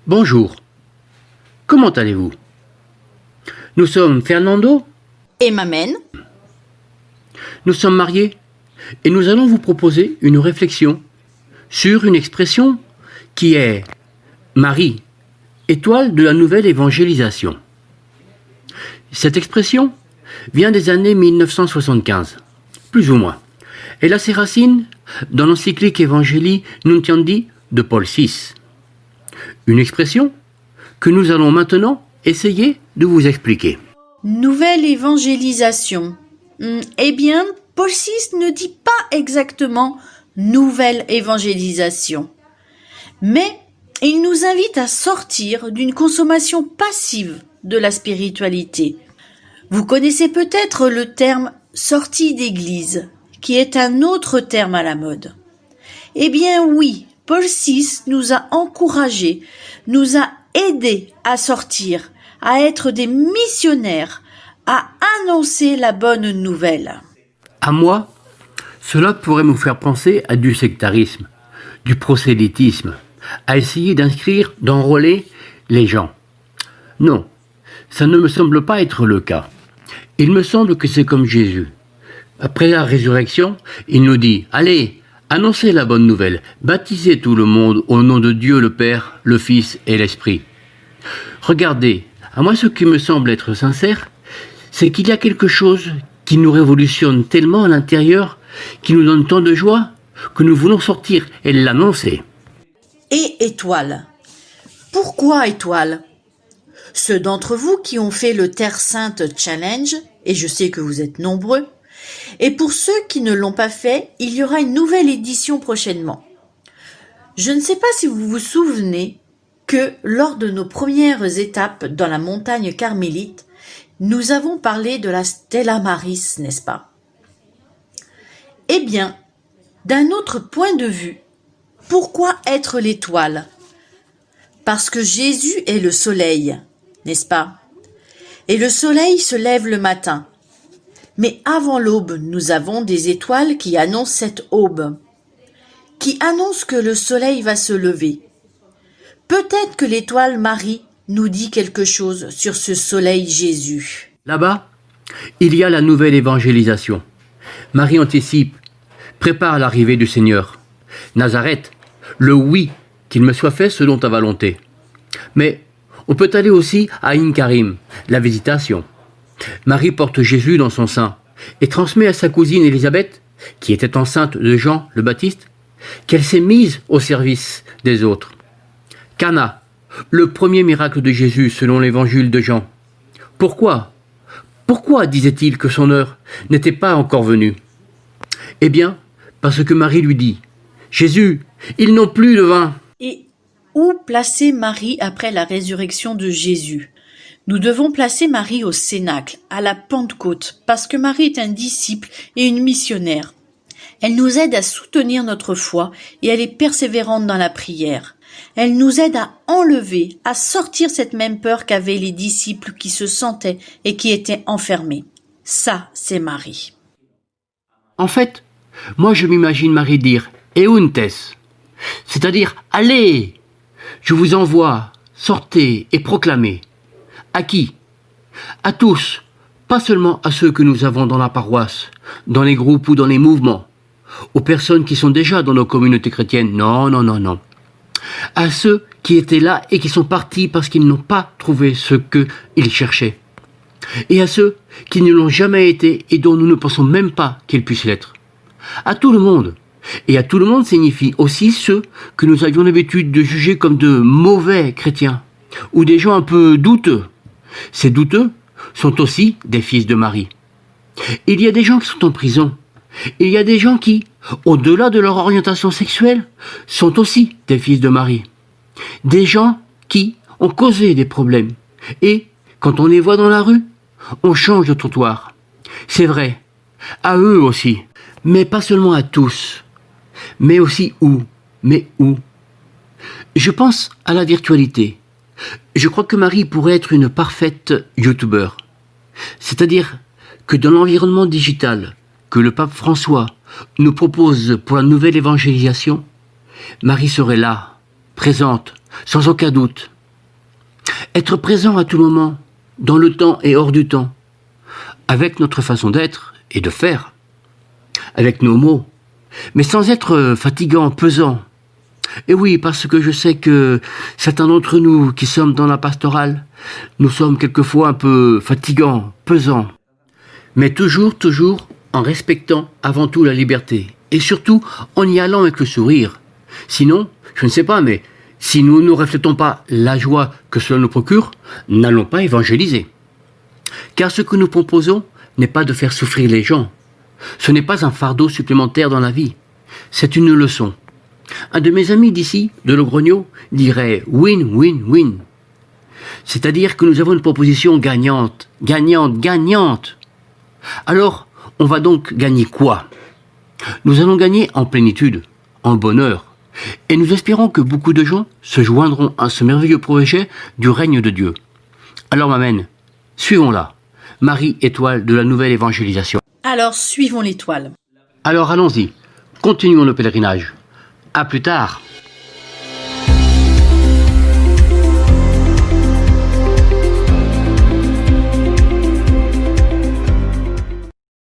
Bonjour, comment allez-vous? Nous sommes Fernando, Et Mamen, nous sommes mariés et nous allons vous proposer une réflexion sur une expression qui est Marie, étoile de la nouvelle évangélisation. Cette expression vient des années 1975, plus ou moins. Elle a ses racines dans l'encyclique Evangelii Nuntiandi de Paul VI. Une expression que nous allons maintenant essayer de vous expliquer. nouvelle évangélisation. Eh bien, Paul VI ne dit pas exactement nouvelle évangélisation. Mais il nous invite à sortir d'une consommation passive de la spiritualité. Vous connaissez peut-être le terme sortie d'église, qui est un autre terme à la mode. Eh bien oui, Paul VI nous a encouragés, nous a aidés à sortir, à être des missionnaires, à annoncer la bonne nouvelle. À moi, cela pourrait me faire penser à du sectarisme, du prosélytisme, à essayer d'inscrire, d'enrôler les gens. Non, ça ne me semble pas être le cas. Il me semble que c'est comme Jésus. Après la résurrection, il nous dit « Allez, annoncez la bonne nouvelle, baptisez tout le monde au nom de Dieu le Père, le Fils et l'Esprit. » Regardez, à moi ce qui me semble être sincère, c'est qu'il y a quelque chose qui nous révolutionne tellement à l'intérieur, qui nous donne tant de joie, que nous voulons sortir et l'annoncer. Et étoile. Pourquoi étoile? Ceux d'entre vous qui ont fait le Terre Sainte Challenge, et je sais que vous êtes nombreux, et pour ceux qui ne l'ont pas fait, il y aura une nouvelle édition prochainement. Je ne sais pas si vous vous souvenez que lors de nos premières étapes dans la montagne carmélite, nous avons parlé de la Stella Maris, n'est-ce pas? Eh bien, d'un autre point de vue, pourquoi être l'étoile? Parce que Jésus est le soleil, n'est-ce pas? Et le soleil se lève le matin. Mais avant l'aube, nous avons des étoiles qui annoncent cette aube, qui annoncent que le soleil va se lever. Peut-être que l'étoile Marie nous dit quelque chose sur ce soleil Jésus. Là-bas, il y a la nouvelle évangélisation. Marie anticipe, prépare l'arrivée du Seigneur. Nazareth, le oui, qu'il me soit fait selon ta volonté. Mais on peut aller aussi à Inkarim, la visitation. Marie porte Jésus dans son sein et transmet à sa cousine Élisabeth, qui était enceinte de Jean le Baptiste, qu'elle s'est mise au service des autres. Cana, le premier miracle de Jésus selon l'évangile de Jean. Pourquoi disait-il que son heure n'était pas encore venue? Eh bien, parce que Marie lui dit « Jésus, ils n'ont plus de vin !» Et où placer Marie après la résurrection de Jésus? Nous devons placer Marie au Cénacle, à la Pentecôte, parce que Marie est un disciple et une missionnaire. Elle nous aide à soutenir notre foi et elle est persévérante dans la prière. Elle nous aide à enlever, à sortir cette même peur qu'avaient les disciples qui se sentaient et qui étaient enfermés. Ça, c'est Marie. En fait, moi je m'imagine Marie dire « Euntes », c'est-à-dire « Allez, je vous envoie, sortez et proclamez ». À qui? À tous, pas seulement à ceux que nous avons dans la paroisse, dans les groupes ou dans les mouvements, aux personnes qui sont déjà dans nos communautés chrétiennes, non. À ceux qui étaient là et qui sont partis parce qu'ils n'ont pas trouvé ce qu'ils cherchaient. Et à ceux qui ne l'ont jamais été et dont nous ne pensons même pas qu'ils puissent l'être. À tout le monde. Et à tout le monde signifie aussi ceux que nous avions l'habitude de juger comme de mauvais chrétiens, ou des gens un peu douteux. Ces douteux sont aussi des fils de Marie. Il y a des gens qui sont en prison. Il y a des gens qui, au-delà de leur orientation sexuelle, sont aussi des fils de Marie. Des gens qui ont causé des problèmes. Et, quand on les voit dans la rue, on change de trottoir. C'est vrai, à eux aussi. Mais pas seulement à tous. Mais aussi où? Mais où? Je pense à la virtualité. Je crois que Marie pourrait être une parfaite youtubeur. C'est-à-dire que dans l'environnement digital que le pape François nous propose pour la nouvelle évangélisation, Marie serait là, présente, sans aucun doute. Être présent à tout moment, dans le temps et hors du temps, avec notre façon d'être et de faire, avec nos mots, mais sans être fatigant, pesant. Et oui, parce que je sais que certains d'entre nous qui sommes dans la pastorale, nous sommes quelquefois un peu fatigants, pesants, mais toujours en respectant avant tout la liberté, et surtout en y allant avec le sourire. Sinon, je ne sais pas, mais si nous ne reflétons pas la joie que cela nous procure, n'allons pas évangéliser. Car ce que nous proposons n'est pas de faire souffrir les gens. Ce n'est pas un fardeau supplémentaire dans la vie. C'est une leçon. Un de mes amis d'ici, de Logrogno, dirait win-win-win. C'est-à-dire que nous avons une proposition gagnante, gagnante, gagnante. Alors, on va donc gagner quoi? Nous allons gagner en plénitude, en bonheur. Et nous espérons que beaucoup de gens se joindront à ce merveilleux projet du règne de Dieu. Alors m'amène, suivons-la, Marie étoile de la nouvelle évangélisation. Alors suivons l'étoile. Alors allons-y, continuons le pèlerinage. À plus tard.